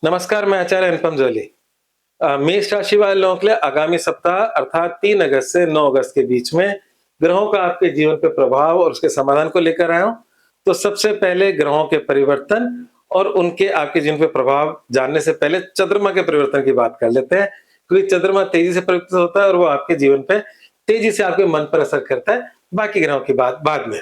नमस्कार, मैं आचार्य अनुपम जोली। मेष राशि वाले लोगों के लिए आगामी सप्ताह अर्थात 3 अगस्त से 9 अगस्त के बीच में ग्रहों का आपके जीवन पे प्रभाव और उसके समाधान को लेकर आया हूँ। तो सबसे पहले ग्रहों के परिवर्तन और उनके आपके जीवन पे प्रभाव जानने से पहले चंद्रमा के परिवर्तन की बात कर लेते हैं, क्योंकि चंद्रमा तेजी से परिवर्तित होता है और वो आपके जीवन पे तेजी से आपके मन पर असर करता है, बाकी ग्रहों की बात बाद में।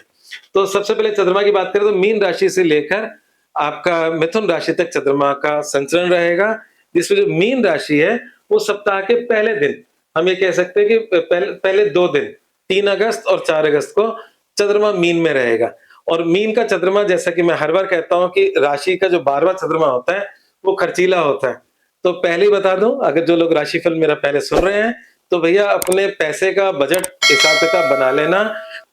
तो सबसे पहले चंद्रमा की बात करें तो मीन राशि से लेकर आपका मिथुन राशि तक चंद्रमा का संचरण रहेगा, जिसमें जो मीन राशि है, वो सप्ताह के पहले दिन हम ये कह सकते हैं कि पहले 2 दिन 3 अगस्त और 4 अगस्त को चंद्रमा मीन में रहेगा। और मीन का चंद्रमा जैसा कि मैं हर बार कहता हूँ कि राशि का जो 12वां चंद्रमा होता है, वो खर्चीला होता है। तो पहले ही बता दूँ, अगर जो लोग राशिफल मेरा पहले सुन रहे हैं, तो भैया अपने पैसे का बजट हिसाब-किताब बना लेना।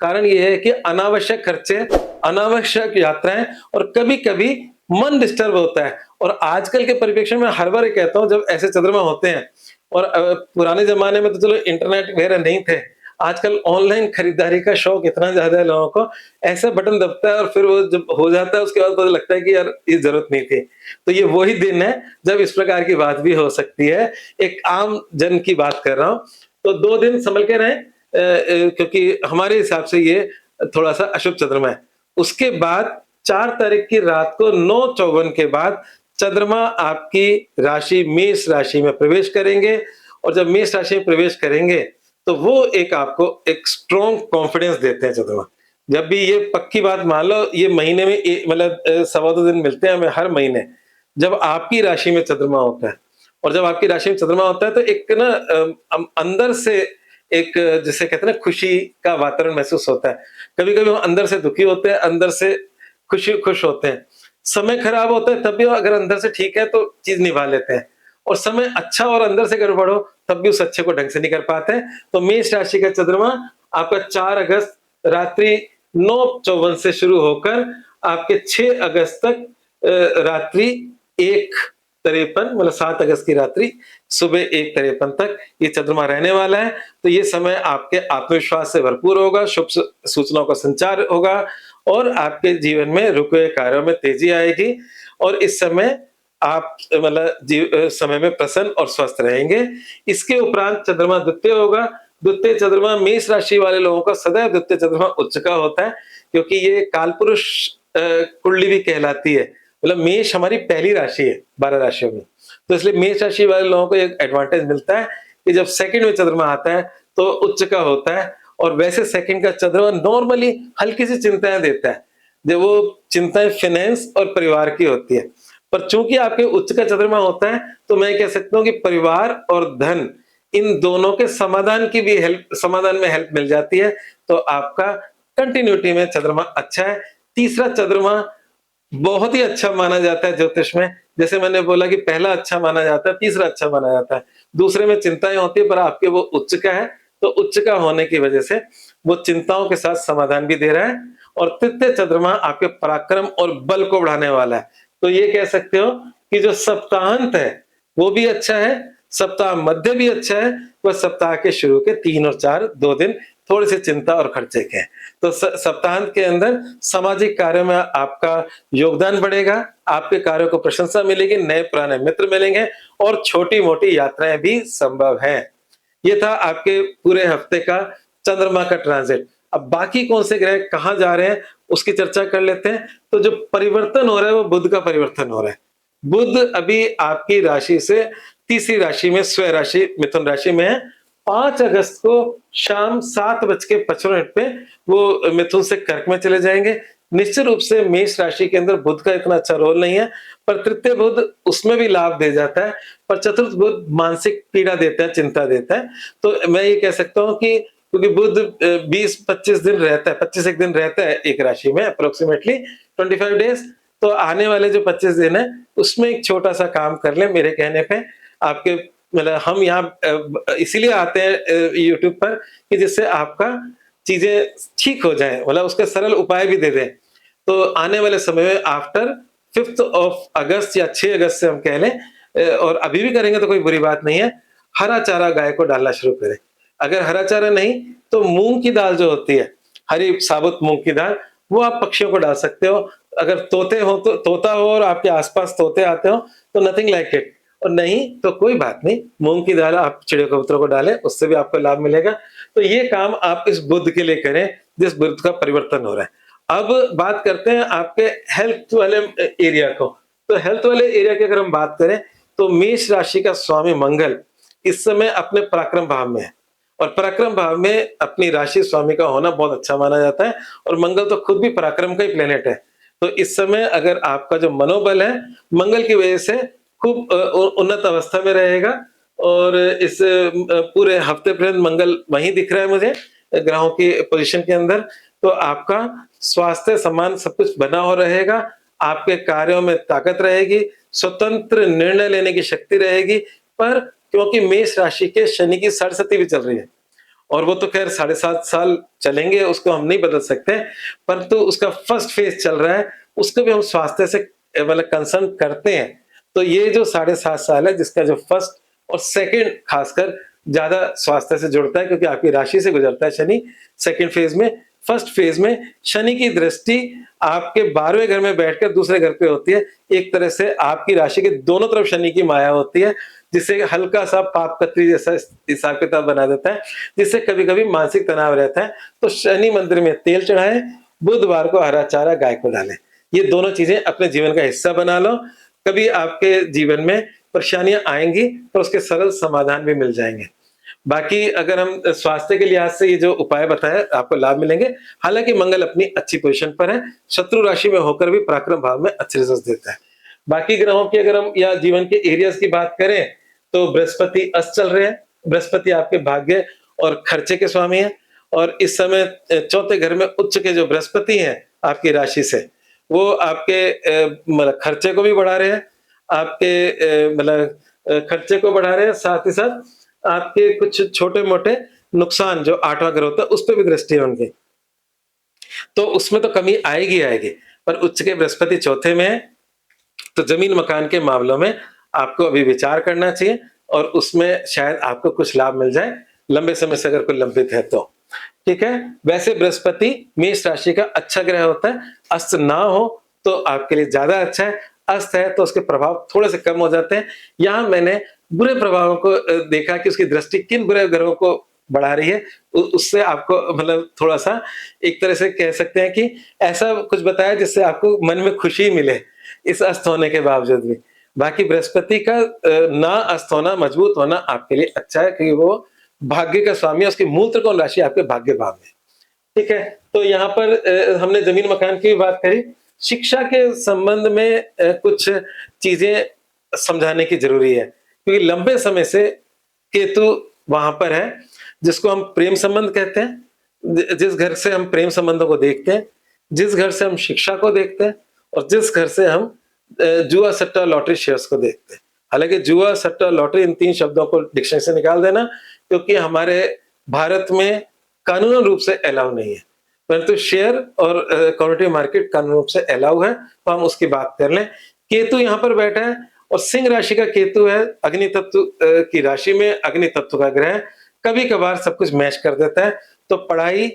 कारण ये है कि अनावश्यक खर्चे, अनावश्यक यात्राएँ और कभी-कभी मन डिस्टर्ब होता है। और आजकल के परिप्रेक्ष्य में हर बार ये कहता हूँ, जब ऐसे चंद्रमा होते हैं और पुराने ज़माने में तो चलो इंटरनेट वगैरह नहीं थे। आजकल ऑनलाइन खरीदारी का शौक इतना ज़्यादा है लोगों को, ऐसा बटन दबता है और फिर वो जब हो जाता है उसके बाद पता लगता है कि यार ये ज़रूरत नहीं थी। तो ये वही दिन है जब इस प्रकार की बात भी हो सकती है। एक आम जन की बात कर रहा हूँ। तो 2 दिन संभल के रहें, क्योंकि हमारे हिसाब से ये थोड़ा-सा अशुभ चंद्रमा है। उसके बाद 4 तारीख की रात को 9:54 के बाद चंद्रमा आपकी राशि मेष राशि में प्रवेश करेंगे। और जब मेष राशि में प्रवेश करेंगे, तो वो एक आपको एक स्ट्रॉन्ग कॉन्फिडेंस देते हैं चंद्रमा। जब भी ये पक्की बात मान लो, ये महीने में मतलब सवा 2 दिन मिलते हैं हमें हर महीने, जब आपकी राशि में चंद्रमा होता है। और जब आपकी राशि में चंद्रमा होता है तो एक ना अंदर से एक जिसे कहते हैं ना खुशी का वातावरण महसूस होता है। कभी-कभी हम अंदर से दुखी होते हैं, अंदर से खुश होते हैं। समय खराब होता है तब भी अगर अंदर से ठीक है तो चीज़ निभा लेते हैं। और समय अच्छा और अंदर से गड़बड़ हो तब भी उस अच्छे को ढंग से नहीं कर पाते हैं। तो मेष राशि का चंद्रमा आपका 4 अगस्त रात्रि 9:54 से शुरू होकर आपके 6 अगस्त तक रात्रि 1:53 मतलब 7 अगस्त की रात्रि सुबह 1:53 तक ये चंद्रमा रहने वाला है। तो ये समय आपके आत्मविश्वास से भरपूर होगा, शुभ सूचनाओं का संचार होगा और आपके जीवन में रुके हुए कार्यों में तेजी आएगी। और इस समय आप मतलब समय में प्रसन्न और स्वस्थ रहेंगे। इसके उपरांत चंद्रमा द्वितीय होगा। द्वितीय चंद्रमा मेष राशि वाले लोगों का सदैव द्वितीय चंद्रमा उच्च का होता है, क्योंकि ये कालपुरुष कुंडली भी कहलाती है। मतलब मेष हमारी पहली राशि है 12 राशियों में। तो इसलिए मेष राशि वाले लोगों को एक एडवांटेज मिलता है कि जब सेकंड में चंद्रमा आता है तो उच्च का होता है। और वैसे सेकंड का चंद्रमा नॉर्मली हल्की सी चिंताएं देता है, जब वो चिंताएं फाइनेंस और परिवार की होती है। पर चूंकि आपके उच्च का चंद्रमा होता है, तो मैं कह सकता हूँ कि परिवार और धन इन दोनों के समाधान में हेल्प मिल जाती है। तो आपका कंटिन्यूटी में चंद्रमा अच्छा है। तीसरा चंद्रमा बहुत ही अच्छा माना जाता है ज्योतिष में। जैसे मैंने बोला कि पहला अच्छा माना जाता है, तीसरा अच्छा माना जाता है। दूसरे में चिंताएं होती है, पर आपके वो उच्च का है, तो उच्च का होने की वजह से वो चिंताओं के साथ समाधान भी दे रहा है। और तृतीय चंद्रमा आपके पराक्रम और बल को बढ़ाने वाला है। तो ये कह सकते हो कि जो सप्ताहांत है वो भी अच्छा है, सप्ताह मध्य भी अच्छा है, बस सप्ताह के शुरू के 3 और 4 2 दिन थोड़ी सी चिंता और खर्चे के हैं। तो सप्ताहांत के अंदर सामाजिक कार्यों में आपका योगदान बढ़ेगा, आपके कार्यों को प्रशंसा मिलेगी, नए पुराने मित्र मिलेंगे और छोटी-मोटी यात्राएं भी संभव हैं। ये था आपके पूरे हफ्ते का चंद्रमा का ट्रांजिट। अब बाकी कौन से ग्रह कहाँ जा रहे हैं उसकी चर्चा कर लेते हैं। तो जो परिवर्तन हो रहा है वो बुध का परिवर्तन हो रहा है। बुध अभी आपकी राशि से तीसरी राशि में स्व राशि मिथुन राशि में है। 5 अगस्त को शाम 7:55 पे वो मिथुन से कर्क में चले जाएंगे। निश्चित रूप से मेष राशि के अंदर बुध का इतना अच्छा रोल नहीं है, पर तृतीय बुध उसमें भी लाभ दे जाता है, पर चतुर्थ बुध मानसिक पीड़ा देता है, चिंता देता है। तो मैं ये कह सकता हूँ कि क्योंकि बुध 20-25 दिन रहता है, 25 एक दिन रहता है एक राशि में अप्रोक्सीमेटली 25 डेज। तो आने वाले जो 25 दिन है उसमें एक छोटा सा काम कर लें मेरे कहने पे। आपके मतलब हम यहाँ इसीलिए आते हैं यूट्यूब पर कि जिससे आपका चीजें ठीक हो जाए, मतलब उसके सरल उपाय भी दे दें। तो आने वाले समय में आफ्टर 5th ऑफ अगस्त या 6 अगस्त से हम कह लें, और अभी भी करेंगे तो कोई बुरी बात नहीं है, हरा चारा गाय को डालना शुरू करें। अगर हरा चारा नहीं तो मूंग की दाल जो होती है, हरी साबुत मूंग की दाल, वो आप पक्षियों को डाल सकते हो। अगर तोते हो तो तोता हो और आपके आसपास तोते आते हो तो नथिंग लाइक इट। और नहीं तो कोई बात नहीं, मूँग की दाल आप चिड़िया कबूतरों को डालें, उससे भी आपको लाभ मिलेगा। तो ये काम आप इस बुध के लिए करें, जिस बुध का परिवर्तन हो रहा है। अब बात करते हैं आपके हेल्थ वाले एरिया को। तो हेल्थ वाले एरिया की अगर हम बात करें, तो मेष राशि का स्वामी मंगल इस समय अपने पराक्रम भाव में है, और पराक्रम भाव में अपनी राशि स्वामी का होना बहुत अच्छा माना जाता है, और मंगल तो खुद भी पराक्रम का ही प्लेनेट है। तो इस समय अगर आपका जो मनोबल है, मंगल की वजह से खूब उन्नत अवस्था में रहेगा, और इस पूरे हफ्ते पर्यंत मंगल वहीं दिख रहा है मुझे, ग्रहों की पोज़ीशन के अंदर। तो आपका स्वास्थ्य सम्मान सब कुछ बना हो रहेगा, आपके कार्यों में ताकत रहेगी, स्वतंत्र निर्णय लेने की शक्ति रहेगी। पर क्योंकि मेष राशि के शनि की सरस्वती भी चल रही है, और वो तो खैर 7.5 साल चलेंगे, उसको हम नहीं बदल सकते, परंतु उसका फर्स्ट फेज़ चल रहा है, उसको भी हम स्वास्थ्य से मतलब कंसर्न करते हैं। तो ये जो 7.5 साल है, जिसका जो फर्स्ट और सेकंड खासकर ज़्यादा स्वास्थ्य से जुड़ता है, क्योंकि आपकी राशि से गुजरता है शनि। सेकंड फेज़ में, फर्स्ट फेज़ में शनि की दृष्टि आपके 12वें घर में बैठकर दूसरे घर पे होती है। एक तरह से आपकी राशि के दोनों तरफ शनि की माया होती है, जिससे हल्का-सा पाप कत्री जैसा हिसाब-किताब बना देता है, जिससे कभी-कभी मानसिक तनाव रहता है। तो शनि मंदिर में तेल चढ़ाएँ, बुधवार को हरा चारा गाय को डालें। ये दोनों चीज़ें अपने जीवन का हिस्सा बना लो, कभी आपके जीवन में परेशानियाँ आएँगी, पर उसके सरल समाधान भी मिल जाएँगे। बाकी अगर हम स्वास्थ्य के लिहाज से ये जो उपाय बताए, आपको लाभ मिलेंगे। हालाँकि मंगल अपनी अच्छी पोज़ीशन पर है, शत्रु राशि में होकर भी पराक्रम भाव में अच्छे रिज़ल्ट्स देता है। बाकी ग्रहों की अगर हम या जीवन के एरियाज़ की बात करें, तो बृहस्पति अस्त चल रहे हैं। बृहस्पति आपके भाग्य और खर्चे के स्वामी हैं, और इस समय चौथे घर में उच्च के जो बृहस्पति हैं आपकी राशि से, वो आपके मतलब खर्चे को भी बढ़ा रहे हैं, आपके मतलब खर्चे को बढ़ा रहे हैं, साथ ही साथ आपके कुछ छोटे-मोटे नुकसान जो 8वां घर होता है, उस पे भी दृष्टि है उनकी। तो उसमें तो कमी आएगी आएगी, पर उच्च के बृहस्पति चौथे में है, तो ज़मीन मकान के मामलों में आपको अभी विचार करना चाहिए, और उसमें शायद आपको कुछ लाभ मिल जाए, लंबे समय से अगर कोई लंबित है तो। ठीक है? वैसे बृहस्पति मेष राशि का अच्छा ग्रह होता है, अस्त ना हो तो आपके लिए ज़्यादा अच्छा है, अस्त है तो उसके प्रभाव थोड़े-से कम हो जाते हैं। यहाँ मैंने बुरे प्रभावों को देखा कि उसकी दृष्टि किन बुरे ग्रहों को बढ़ा रही है, उससे आपको मतलब थोड़ा-सा एक तरह से कह सकते हैं कि ऐसा कुछ बताया जिससे आपको मन में खुशी मिले, इस अस्त होने के बावजूद भी। बाकी बृहस्पति का ना अस्त होना, मजबूत होना आपके लिए अच्छा है, क्योंकि वो भाग्य का स्वामी है, उसकी मूल त्रिकोण राशि आपके भाग्य भाव में। ठीक है? तो यहाँ पर हमने ज़मीन मकान की भी बात करी। शिक्षा के संबंध में कुछ चीज़ें समझाने की ज़रूरी है, क्योंकि लंबे समय से केतु वहाँ पर है, जिसको हम प्रेम संबंध कहते हैं। जिस घर से हम प्रेम संबंधों को देखते हैं, जिस घर से हम शिक्षा को देखते हैं, और जिस घर से हम जुआ, सट्टा, लॉटरी, शेयर्स को देखते हैं। हालाँकि जुआ, सट्टा, लॉटरी इन 3 शब्दों को डिक्शनरी से निकाल देना, क्योंकि हमारे भारत में कानूनन रूप से अलाउ नहीं है। परंतु शेयर और कमोडिटी मार्केट कानूनी रूप से अलाउ है, तो हम उसकी बात कर लें। केतु यहाँ पर बैठा है, और सिंह राशि का केतु है, अग्नि तत्व की राशि में अग्नि तत्व का ग्रह है, कभी-कभार सब कुछ मैच कर देता है। तो पढ़ाई,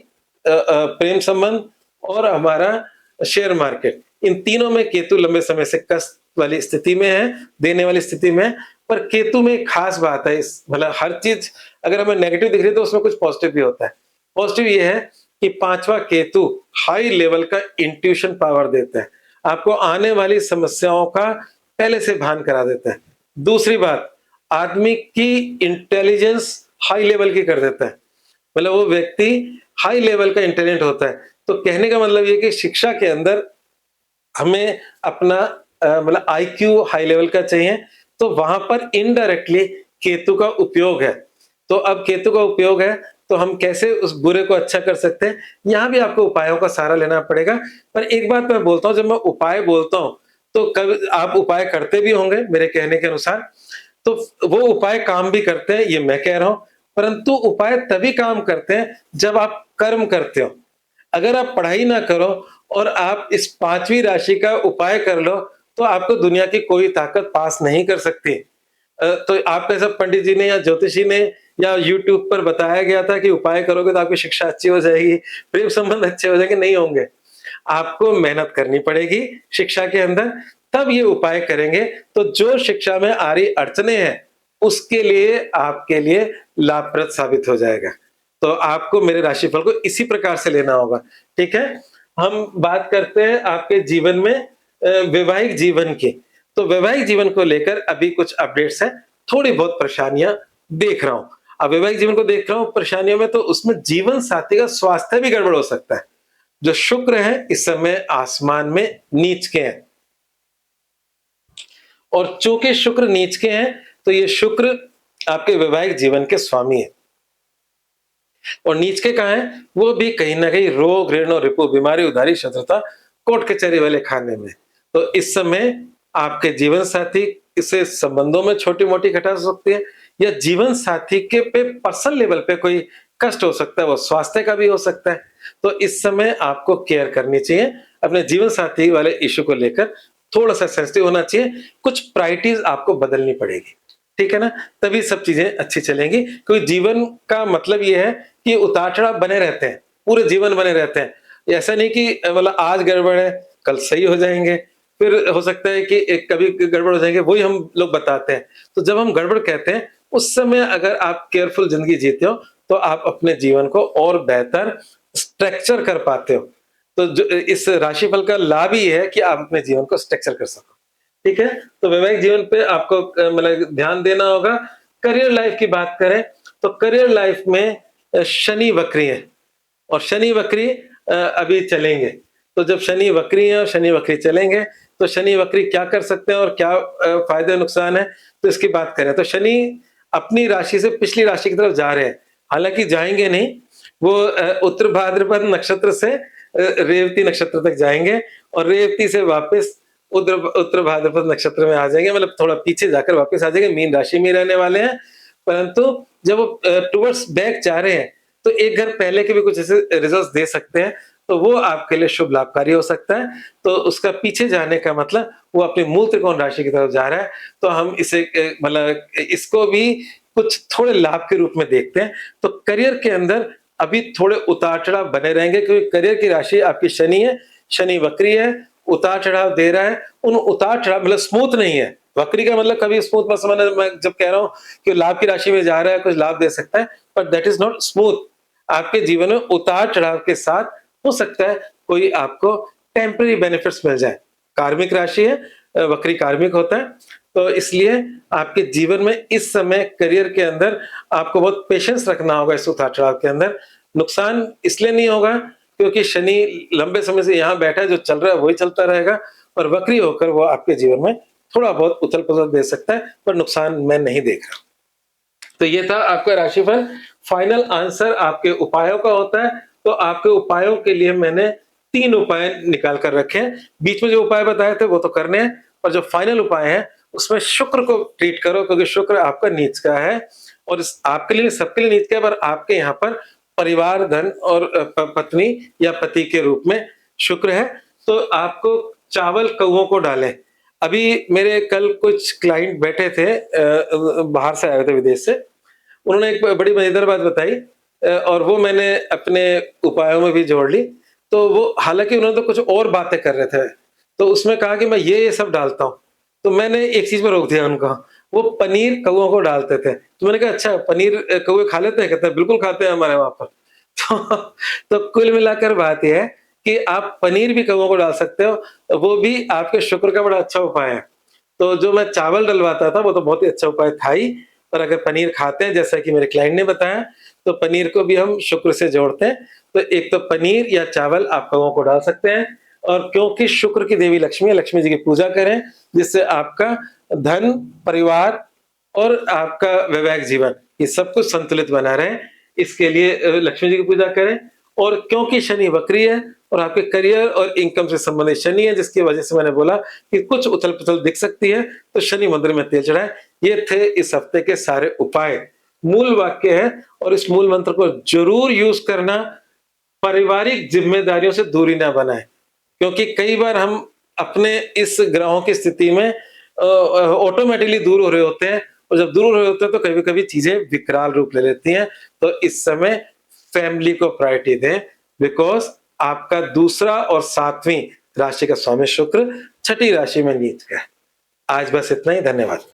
प्रेम संबंध और हमारा शेयर मार्केट, इन तीनों में केतु लंबे समय से कष्ट वाली स्थिति में है, देने वाली स्थिति में है। पर केतु में एक खास बात है, इस मतलब हर चीज़ अगर हमें नेगेटिव दिख रही है तो उसमें कुछ पॉजिटिव भी होता है। पॉजिटिव ये है कि 5वां केतु हाई लेवल का इंट्यूशन पावर देता है। आपको आने वाली समस्याओं का पहले से भान करा देता है। दूसरी बात, आदमी की इंटेलिजेंस हाई लेवल की कर देता है। मतलब वो व्यक्ति हाई लेवल का इंटेलिजेंट होता है। तो कहने का मतलब ये है कि शिक्षा के अंदर हमें अपना मतलब आईक्यू हाई लेवल का चाहिए, तो वहाँ पर इनडायरेक्टली केतु का उपयोग है। तो अब केतु का उपयोग है, तो हम कैसे उस बुरे को अच्छा कर सकते हैं, यहाँ भी आपको उपायों का सहारा लेना पड़ेगा। पर एक बात मैं बोलता हूँ, जब मैं उपाय बोलता हूँ, तो कब आप उपाय करते भी होंगे मेरे कहने के अनुसार, तो वो उपाय काम भी करते हैं, ये मैं कह रहा हूँ। परंतु उपाय तभी काम करते हैं जब आप कर्म करते हो। अगर आप पढ़ाई ना करो और आप इस 5वीं राशि का उपाय कर लो, तो आपको दुनिया की कोई ताकत पास नहीं कर सकती। तो आपको ऐसा पंडित जी ने या ज्योतिषी ने या यूट्यूब पर बताया गया था कि उपाय करोगे तो आपकी शिक्षा अच्छी हो जाएगी, प्रेम संबंध अच्छे हो जाएंगे, नहीं होंगे। आपको मेहनत करनी पड़ेगी शिक्षा के अंदर, तब ये उपाय करेंगे तो जो शिक्षा में आ रही अड़चनें हैं, उसके लिए आपके लिए लाभप्रद साबित हो जाएगा। तो आपको मेरे राशिफल को इसी प्रकार से लेना होगा, ठीक है? हम बात करते हैं आपके जीवन में वैवाहिक जीवन की। तो वैवाहिक जीवन को लेकर अभी कुछ अपडेट्स हैं, थोड़ी बहुत परेशानियाँ देख रहा हूँ। अब वैवाहिक जीवन को देख रहा हूँ परेशानियों में, तो उसमें जीवन साथी का स्वास्थ्य भी गड़बड़ हो सकता है। जो शुक्र है इस समय आसमान में नीच के हैं, और चूंकि शुक्र नीच के हैं, तो ये शुक्र आपके वैवाहिक जीवन के स्वामी है। और नीच के कहाँ है? वो भी कहीं न कहीं रोग, ऋण और रिपु, बीमारी, उधारी, शत्रुता, कोर्ट कचहरी वाले खाने में। तो इस समय आपके जीवन साथी से संबंधों में छोटी-मोटी खटास हो सकती है, या जीवन साथी के पे पर्सनल लेवल पे कोई कष्ट हो सकता है, वो स्वास्थ्य का भी हो सकता है। तो इस समय आपको केयर करनी चाहिए, अपने जीवन साथी वाले इश्यू को लेकर थोड़ा-सा सेंसिटिव होना चाहिए, कुछ प्रायोरिटीज़ आपको बदलनी पड़ेगी। ठीक है ना? तभी सब चीज़ें अच्छी चलेंगी, क्योंकि जीवन का मतलब ये है कि उतार-चढ़ाव बने रहते हैं, पूरे जीवन बने रहते हैं। ऐसा नहीं कि मतलब आज गड़बड़ है, कल सही हो जाएँगे, फिर हो सकता है कि एक कभी गड़बड़ हो जाएँगे, वही हम लोग बताते हैं। तो जब हम गड़बड़ कहते हैं, उस समय अगर आप केयरफुल ज़िंदगी जीते हो, तो आप अपने जीवन को और बेहतर स्ट्रक्चर कर पाते हो। तो जो इस राशिफल का लाभ ही है कि आप अपने जीवन को स्ट्रक्चर कर सको। ठीक है? तो वैवाहिक जीवन पे आपको मतलब ध्यान देना होगा। करियर लाइफ की बात करें, तो करियर लाइफ में शनि वक्री है, और शनि वक्री अभी चलेंगे। तो जब शनि वक्री हैं और शनि वक्री चलेंगे, तो शनि वक्री क्या कर सकते हैं और क्या फ़ायदे नुकसान है, तो इसकी बात करें। तो शनि अपनी राशि से पिछली राशि की तरफ जा रहे हैं। हालाँकि जाएँगे नहीं, वो उत्तर भाद्रपद नक्षत्र से रेवती नक्षत्र तक जाएँगे, और रेवती से वापस उत्तर उत्तर भाद्रपद नक्षत्र में आ जाएँगे, मतलब थोड़ा पीछे जाकर वापस आ जाएँगे, मीन राशि में रहने वाले हैं। परंतु जब वो टुवर्ड्स बैक जा रहे हैं, तो एक घर पहले के भी कुछ ऐसे रिजल्ट्स दे सकते हैं, तो वो आपके लिए शुभ लाभकारी हो सकता है। तो उसका पीछे जाने का मतलब वो अपनी मूल त्रिकोण राशि की तरफ जा रहा है, तो हम इसे मतलब इसको भी कुछ थोड़े लाभ के रूप में देखते हैं। तो करियर के अंदर अभी थोड़े उतार-चढ़ाव बने रहेंगे, क्योंकि करियर की राशि आपकी शनि है, शनि वक्री है, उतार-चढ़ाव दे रहा है। उन उतार-चढ़ाव मतलब स्मूथ नहीं है। वक्री का मतलब कभी स्मूथ मत समझना, मैं जब कह रहा हूँ कि लाभ की राशि में जा रहा है, कुछ लाभ दे सकता है, but that is not smooth. आपके जीवन में उतार-चढ़ाव के साथ हो सकता है कोई आपको टेम्परेरी बेनिफिट्स मिल जाए। कार्मिक राशि है, वक्री कार्मिक होता है, तो इसलिए आपके जीवन में इस समय करियर के अंदर आपको बहुत पेशेंस रखना होगा इस उतार-चढ़ाव के अंदर। नुकसान इसलिए नहीं होगा क्योंकि शनि लंबे समय से यहाँ बैठा है, जो चल रहा है वही चलता रहेगा, और वक्री होकर वो आपके जीवन में थोड़ा बहुत उथल-पुथल दे सकता है, पर नुकसान मैं नहीं देख रहा। तो ये था आपका राशिफल। फाइनल आंसर आपके उपायों का होता है, तो आपके उपायों के लिए मैंने 3 उपाय निकाल कर रखे हैं। बीच में जो उपाय बताए थे वो तो करने हैं, और जो फाइनल उपाय हैं उसमें शुक्र को ट्रीट करो, क्योंकि शुक्र आपका नीच का है, और इस आपके लिए सबके लिए नीच का है, पर आपके यहाँ पर परिवार, धन और पत्नी या पति के रूप में शुक्र है। तो आपको चावल कौओं को डालें। अभी मेरे कल कुछ क्लाइंट बैठे थे, बाहर से आए थे विदेश से। उन्होंने एक बड़ी मज़ेदार बात बताई, और वो मैंने अपने उपायों में भी जोड़ ली। तो वो हालाँकि उन्होंने तो कुछ और बातें कर रहे थे, तो उसमें कहा कि मैं ये सब डालता हूँ। तो मैंने एक चीज़ पे रोक दिया उनको, वो पनीर कौओं को डालते थे। तो मैंने कहा अच्छा पनीर कौवे खा लेते हैं? कहते हैं बिल्कुल खाते हैं हमारे वहाँ पर। तो तो कुल मिलाकर बात ये है कि आप पनीर भी कौओं को डाल सकते हो, वो भी आपके शुक्र का बड़ा अच्छा उपाय है। तो जो मैं चावल डलवाता था वो तो बहुत ही अच्छा उपाय था ही, पर अगर पनीर खाते हैं जैसा कि मेरे क्लाइंट ने बताया, तो पनीर को भी हम शुक्र से जोड़ते हैं। तो एक तो पनीर या चावल आप कौओं को डाल सकते हैं, और क्योंकि शुक्र की देवी लक्ष्मी है, लक्ष्मी जी की पूजा करें, जिससे आपका धन, परिवार और आपका वैवाहिक जीवन ये सब कुछ संतुलित बना रहे, इसके लिए लक्ष्मी जी की पूजा करें। और क्योंकि शनि वक्री है और आपके करियर और इनकम से संबंधित शनि है, जिसकी वजह से मैंने बोला कि कुछ उथल-पुथल दिख सकती है, तो शनि मंदिर में तेल चढ़ाएँ। ये थे इस हफ्ते के सारे उपाय। मूल वाक्य है, और इस मूल मंत्र को ज़रूर यूज़ करना, पारिवारिक ज़िम्मेदारियों से दूरी ना बनाएँ। क्योंकि कई बार हम अपने इस ग्रहों की स्थिति में ऑटोमेटिकली दूर हो रहे होते हैं, और जब दूर हो रहे होते हैं तो कभी-कभी चीज़ें विकराल रूप ले लेती हैं। तो इस समय फैमिली को प्रायोरिटी दें, बिकॉज़ आपका दूसरा और 7वीं राशि का स्वामी शुक्र छठी राशि में नीच गया। आज बस इतना ही, धन्यवाद।